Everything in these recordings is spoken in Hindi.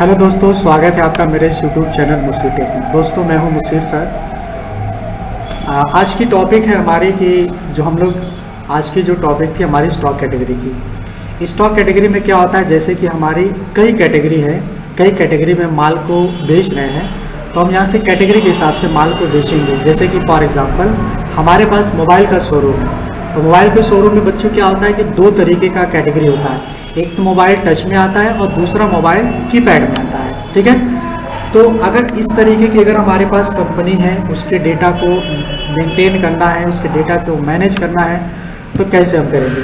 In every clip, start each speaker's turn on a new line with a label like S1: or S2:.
S1: हेलो दोस्तों, स्वागत है आपका मेरे यूट्यूब चैनल मुसीर टेक में। दोस्तों मैं हूं मुसीर सर। आज की टॉपिक है हमारी कि जो हम लोग आज की जो टॉपिक थी हमारी स्टॉक कैटेगरी की। स्टॉक कैटेगरी में क्या होता है, जैसे कि हमारी कई कैटेगरी है, कई कैटेगरी में माल को बेच रहे हैं, तो हम यहाँ से कैटेगरी के हिसाब से माल को बेचेंगे। जैसे कि फॉर एग्जांपल हमारे पास मोबाइल का शोरूम है, तो मोबाइल के शोरूम में बच्चों क्या होता है कि दो तरीके का कैटेगरी होता है। एक तो मोबाइल टच में आता है और दूसरा मोबाइल कीपैड में आता है, ठीक है। तो अगर इस तरीके की अगर हमारे पास कंपनी है, उसके डेटा को मेंटेन करना है, उसके डेटा को मैनेज करना है, तो कैसे हम करेंगे।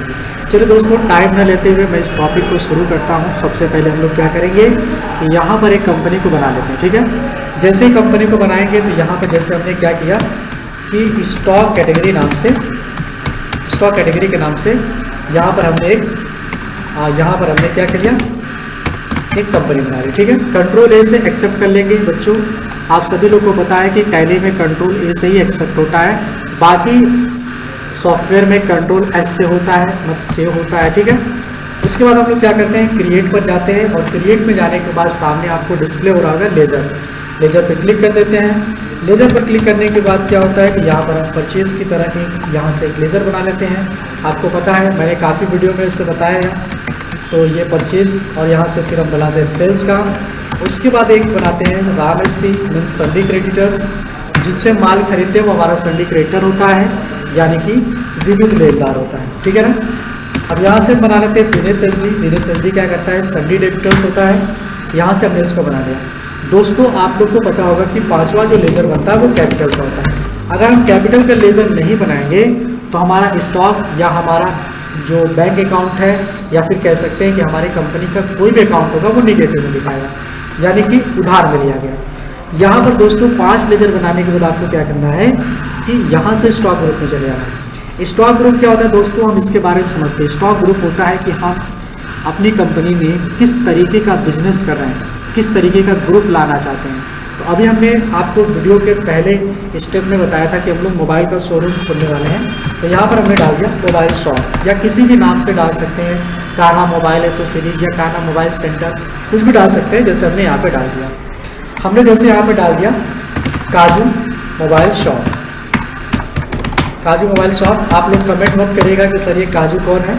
S1: चलिए दोस्तों, टाइम न लेते हुए मैं इस टॉपिक को शुरू करता हूँ। सबसे पहले हम लोग क्या करेंगे कि यहाँ पर एक कंपनी को बना लेते हैं, ठीक है। जैसे ही कंपनी को बनाएंगे तो यहाँ पर जैसे हमने क्या किया कि स्टॉक कैटेगरी नाम से, स्टॉक कैटेगरी के नाम से यहाँ पर हमने क्या किया, एक कंपनी बना ली, ठीक है। कंट्रोल ए से एक्सेप्ट कर लेंगे। बच्चों आप सभी लोग को पता है कि टैली में कंट्रोल ए से ही एक्सेप्ट होता है, बाकी सॉफ्टवेयर में कंट्रोल एस से होता है, मतलब सेव होता है, ठीक है। उसके बाद हम लोग क्या करते हैं, क्रिएट पर जाते हैं और क्रिएट में जाने के बाद सामने आपको डिस्प्ले हो रहा होगा लेजर। लेजर पर क्लिक कर देते हैं। लेजर पर क्लिक करने के बाद क्या होता है कि यहाँ पर हम परचेज की तरह एक यहाँ से एक लेजर बना लेते हैं। आपको पता है मैंने काफ़ी वीडियो में इससे बताया है। तो ये परचेज और यहाँ से फिर हम बनाते हैं सेल्स का। उसके बाद एक बनाते हैं RAMSC मीन्स संडी क्रेडिटर्स, जिससे माल खरीदते हैं वो हमारा संडी क्रेडिटर होता है, यानी कि विविध लेनदार होता है, ठीक है ना। अब यहाँ से बना लेते हैं दिनेश एसडी। दिनेश एसडी क्या करता है, संडी डेबिटर्स होता है। यहाँ से हमने इसको बना लिया। दोस्तों आप लोग को पता होगा कि पांचवा जो लेजर बनता है वो कैपिटल का होता है। अगर हम कैपिटल का लेजर नहीं बनाएंगे तो हमारा स्टॉक या हमारा जो बैंक अकाउंट है या फिर कह सकते हैं कि हमारी कंपनी का कोई भी अकाउंट होगा वो निगेटिव में दिखाएगा, यानी कि उधार में लिया गया। यहाँ पर दोस्तों 5 लेजर बनाने के बाद आपको क्या करना है कि यहाँ से स्टॉक ग्रुप में चले आना है। स्टॉक ग्रुप क्या होता है दोस्तों, हम इसके बारे में समझते हैं। स्टॉक ग्रुप होता है कि हम अपनी कंपनी में किस तरीके का बिजनेस कर रहे हैं, किस तरीके का ग्रुप लाना चाहते हैं। तो अभी हमने आपको वीडियो के पहले स्टेप में बताया था कि हम लोग मोबाइल का शोरूम खोलने वाले हैं। तो यहाँ पर हमने डाल दिया मोबाइल शॉप, या किसी भी नाम से डाल सकते हैं, कान्हा मोबाइल एसोसीरीज या कान्हा मोबाइल सेंटर, कुछ भी डाल सकते हैं। जैसे हमने यहाँ पे डाल दिया, हमने जैसे यहाँ पे डाल दिया काजू मोबाइल शॉप। काजू मोबाइल शॉप। आप लोग कमेंट मत करिएगा कि सर ये काजू कौन है,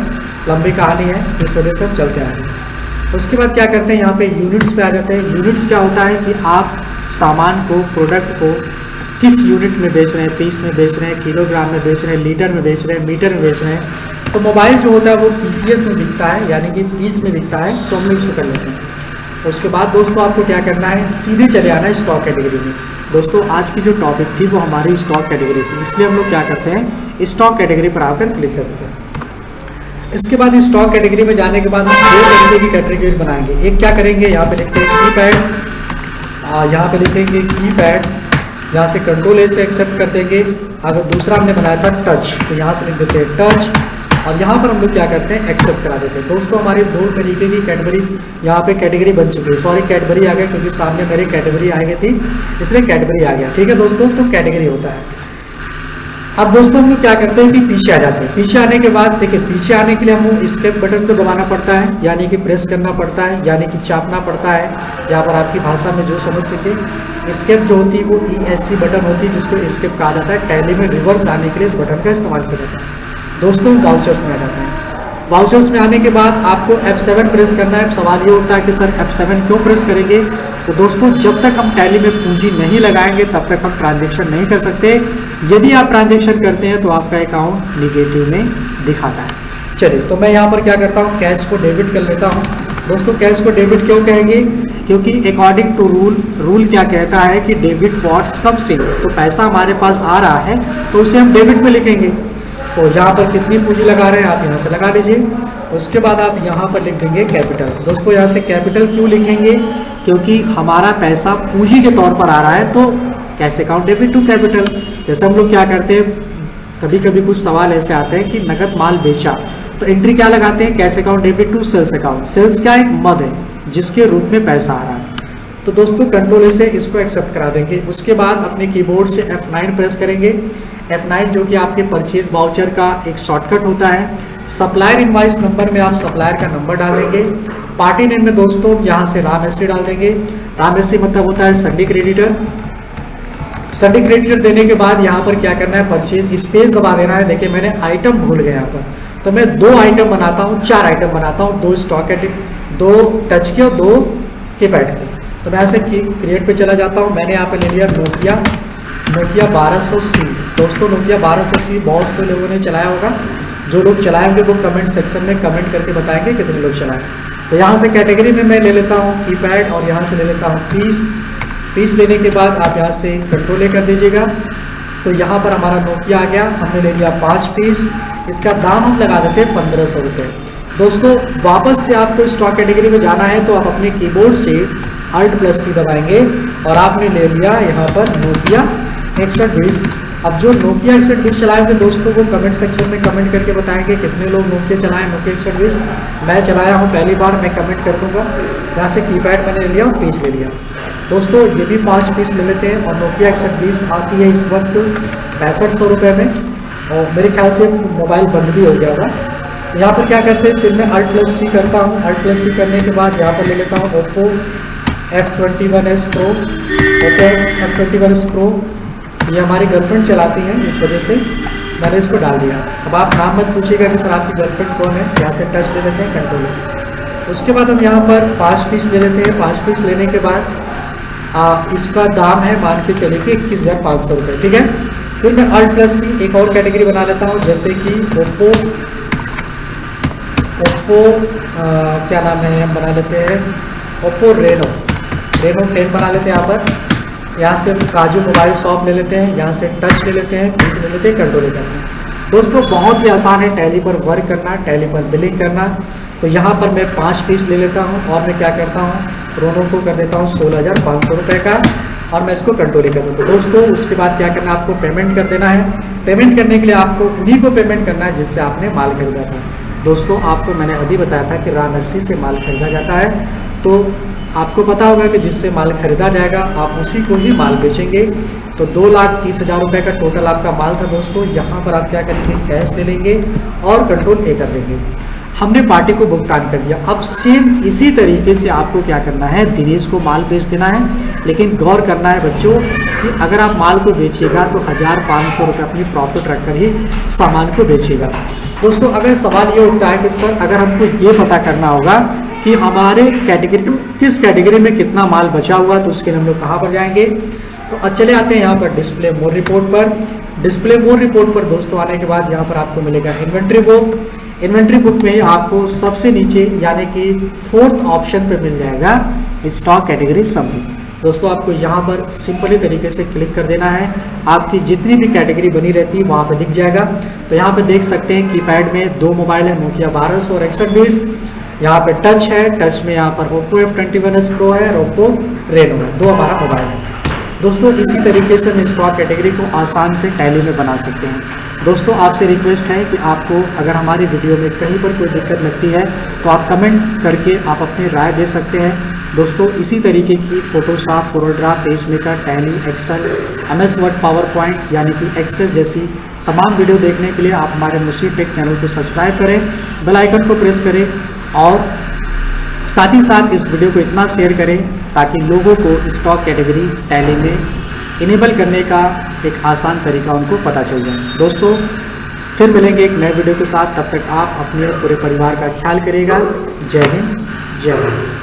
S1: लंबी कहानी है, इस वजह से हम चलते आ रहे हैं। उसके बाद क्या करते हैं, यहाँ पे यूनिट्स पे आ जाते हैं। यूनिट्स क्या होता है कि आप सामान को, प्रोडक्ट को किस यूनिट में बेच रहे हैं, पीस में बेच रहे हैं, किलोग्राम में बेच रहे हैं, लीटर में बेच रहे हैं, मीटर में बेच रहे हैं। तो मोबाइल जो होता है वो PCS में बिकता है, यानी कि पीस में बिकता है, तो हम लोग इसको कर लेते हैं। उसके बाद दोस्तों आपको क्या करना है, सीधे चले आना है स्टॉक कैटेगरी में। दोस्तों आज की जो टॉपिक थी वो हमारी स्टॉक कैटेगरी थी, इसलिए हम लोग क्या करते हैं, स्टॉक कैटेगरी पर आकर क्लिक करते हैं। इसके बाद स्टॉक कैटेगरी में जाने के बाद हम 2 तरीके की कैटेगरी बनाएंगे। एक क्या करेंगे, यहाँ पे लिखते हैं कीपैड, यहाँ पे लिखेंगे कीपैड, यहाँ से कंट्रोल ए से एक्सेप्ट कर देंगे। अगर दूसरा हमने बनाया था टच, तो यहाँ से लिख देते हैं टच, और यहाँ पर हम लोग क्या करते हैं, एक्सेप्ट करा देते हैं। दोस्तों हमारी 2 तरीके की कैटेगरी यहाँ पे कैटेगरी बन चुकी है। सॉरी, कैटेगरी आ गया क्योंकि सामने मेरी कैटेगरी आ गई थी, इसलिए कैटेगरी आ गया, ठीक है दोस्तों। तो कैटेगरी होता है। अब दोस्तों हम लोग क्या करते हैं कि पीछे आ जाते हैं। पीछे आने के बाद देखिए, पीछे आने के लिए हमको एस्केप बटन को दबाना पड़ता है, यानी कि प्रेस करना पड़ता है, यानी कि चापना पड़ता है। यहाँ पर आपकी भाषा में जो समझ सके, एस्केप जो होती है वो ESC बटन होती है, जिसको एस्केप कहा जाता है। टैली में रिवर्स आने के लिए इस बटन का इस्तेमाल किया जाता है। दोस्तों वाउचर्स में आ जाते हैं। वाउचर्स में आने के बाद आपको F7 प्रेस करना है। सवाल ये उठता है कि सर F7 क्यों प्रेस करेंगे। तो दोस्तों जब तक हम टैली में पूंजी नहीं लगाएंगे तब तक हम ट्रांजैक्शन नहीं कर सकते। यदि आप ट्रांजैक्शन करते हैं तो आपका अकाउंट निगेटिव में दिखाता है। चलिए, तो मैं यहाँ पर क्या करता हूँ, कैश को डेबिट कर लेता हूँ। दोस्तों कैश को डेबिट क्यों कहेंगे, क्योंकि अकॉर्डिंग टू रूल क्या कहता है कि डेबिट व्हाट्स कम से, तो पैसा हमारे पास आ रहा है तो उसे हम डेबिट में लिखेंगे। तो यहाँ पर कितनी पूंजी लगा रहे हैं आप यहाँ से लगा लीजिए। उसके बाद आप यहाँ पर लिख देंगे कैपिटल। दोस्तों यहाँ से कैपिटल क्यों लिखेंगे, क्योंकि हमारा पैसा पूंजी के तौर पर आ रहा है, तो cash account debit to capital. जैसे हम लोग क्या करते हैं, कभी कभी कुछ सवाल ऐसे आते हैं कि नगद माल बेचा, तो एंट्री क्या लगाते हैं, cash account debit to sales account. Sales क्या एक मद है जिसके रूप में पैसा आ रहा है। तो दोस्तों कंट्रोल ए से इसको एक्सेप्ट करा देंगे। उसके बाद अपने कीबोर्ड से F9 प्रेस करेंगे। F9 जो कि आपके परचेज वाउचर का एक शॉर्टकट होता है। सप्लायर इनवाइस नंबर में आप सप्लायर का नंबर डाल देंगे। पार्टी नेम में दोस्तों यहाँ से राम एससी डाल देंगे। राम एससी मतलब होता है संडे क्रेडिटर। संडे क्रेडिटर देने के बाद यहाँ पर क्या करना है, परचेज स्पेस दबा देना है। देखिए मैंने आइटम भूल गया यहाँ पर, तो मैं 2 आइटम बनाता हूँ, 4 आइटम बनाता हूँ, 2 स्टॉक 2 टच के और 2 कीपैड के। तो मैं ऐसे क्रिएट पे चला जाता हूँ। मैंने यहाँ पे ले लिया नोकिया 1200C। दोस्तों नोकिया 1200C बहुत से लोगों ने चलाया होगा। जो लोग चलाए होंगे वो कमेंट सेक्शन में कमेंट करके बताएंगे कितने लोग चलाए। तो यहाँ से कैटेगरी में मैं ले लेता हूँ कीपैड और यहाँ से ले लेता हूँ पीस लेने के बाद आप यहाँ से कंट्रोल ए कर दीजिएगा। तो यहाँ पर हमारा नोकिया आ गया, हमने ले लिया 5 पीस। इसका दाम हम लगा देते हैं 1500 रुपये। दोस्तों वापस से आपको स्टॉक कैटेगरी में जाना है तो आप अपने कीबोर्ड से Alt+C दबाएंगे और आपने ले लिया यहाँ पर नोकिया 6120। अब जो नोकिया 6120 चलाए होंगे दोस्तों वो कमेंट सेक्शन में कमेंट करके बताएंगे कितने लोग नोकिया चलाएं नोकिया 6120। मैं चलाया हूँ पहली बार, मैं कमेंट कर दूंगा। यहाँ से कीपैड मैंने ले लिया और पीस ले लिया। दोस्तों ये भी 5 पीस ले लेते हैं। और नोकिया 6120 आती है इस वक्त 6500 रुपये में, और मेरे ख्याल से मोबाइल बंद भी हो गया होगा। यहाँ पर क्या करते हैं, फिर मैं Alt+C करता हूँ। Alt+C करने के बाद यहाँ पर ले लेता हूँ Oppo F21s Pro। Oppo F21s Pro ये हमारी गर्लफ्रेंड चलाती हैं, इस वजह से मैंने इसको डाल दिया। अब आप नाम मत पूछिएगा कि सर आपकी गर्लफ्रेंड कौन है। यहाँ से टच ले लेते हैं, कंट्रोल। उसके बाद हम यहाँ पर 5 पीस ले लेते हैं। 5 पीस लेने के बाद इसका दाम है मान के चलिए कि 21,500 रुपये, ठीक है। फिर मैं Alt+C एक और कैटेगरी बना लेता हूँ, जैसे कि ओप्पो क्या नाम है, हम बना लेते हैं ओप्पो रेनो 10 बना लेते हैं। यहाँ से काजू मोबाइल शॉप ले लेते हैं, यहाँ से टच ले लेते हैं, पीस ले लेते हैं, कंट्रोल ले लेते हैं। दोस्तों बहुत ही आसान है टैली पर वर्क करना, टैली पर बिलिंग करना। तो यहाँ पर मैं 5 पीस ले लेता हूँ और मैं क्या करता हूँ, रोनो को कर देता हूँ 16,500 रुपये का, और मैं इसको कंट्रोल ही कर दूँ। तो दोस्तों उसके बाद क्या करना, आपको पेमेंट कर देना है। पेमेंट करने के लिए आपको उन्हीं को पेमेंट करना है जिससे आपने माल खरीदा था। दोस्तों आपको मैंने अभी बताया था कि राम एससी से माल खरीदा जाता है, तो आपको पता होगा कि जिससे माल खरीदा जाएगा आप उसी को ही माल बेचेंगे। तो 2,30,000 रुपये का टोटल आपका माल था दोस्तों। यहाँ पर आप क्या करेंगे, कैश ले लेंगे और कंट्रोल ए कर देंगे। हमने पार्टी को भुगतान कर दिया। अब सेम इसी तरीके से आपको क्या करना है, दिनेश को माल बेच देना है। लेकिन गौर करना है बच्चों कि अगर आप माल को बेचिएगा तो 1,500 रुपये अपनी प्रॉफिट रखकर ही सामान को बेचिएगा। दोस्तों अगर सवाल ये उठता है कि सर अगर हमको ये पता करना होगा कि हमारे कैटेगरी किस कैटेगरी में कितना माल बचा हुआ, तो उसके लिए हम लोग कहाँ पर जाएंगे। तो चले आते हैं यहाँ पर डिस्प्ले मोड रिपोर्ट पर। डिस्प्ले मोड रिपोर्ट पर दोस्तों आने के बाद यहाँ पर आपको मिलेगा इन्वेंट्री बुक। इन्वेंट्री बुक में आपको सबसे नीचे यानी कि 4th ऑप्शन पे मिल जाएगा स्टॉक कैटेगरी समरी। दोस्तों आपको यहाँ पर सिंपली तरीके से क्लिक कर देना है। आपकी जितनी भी कैटेगरी बनी रहती है वहाँ पर दिख जाएगा। तो यहाँ पे देख सकते हैं कीपैड में 2 मोबाइल है, नोकिया 1200 और 6120। यहाँ पे टच है, टच में यहाँ पर Oppo F21s Pro है और Oppo Reno है, 2 हमारा मोबाइल है। दोस्तों इसी तरीके से हम स्टॉक कैटेगरी को आसान से टैली में बना सकते हैं। दोस्तों आपसे रिक्वेस्ट है कि आपको अगर हमारी वीडियो में कहीं पर कोई दिक्कत लगती है तो आप कमेंट करके आप अपनी राय दे सकते हैं। दोस्तों इसी तरीके की फोटोशॉप, कोरोग्राफ, PageMaker, Tally, Excel, MS Word, PowerPoint यानी कि एक्सेस जैसी तमाम वीडियो देखने के लिए आप हमारे मुसी टेक चैनल को सब्सक्राइब करें, बेल आइकन को प्रेस करें और साथ ही साथ इस वीडियो को इतना शेयर करें ताकि लोगों को स्टॉक कैटेगरी टैली में इनेबल करने का एक आसान तरीका उनको पता चल जाए। दोस्तों फिर मिलेंगे एक नए वीडियो के साथ, तब तक आप अपने पूरे परिवार का ख्याल करिएगा। जय हिंद, जय भारत।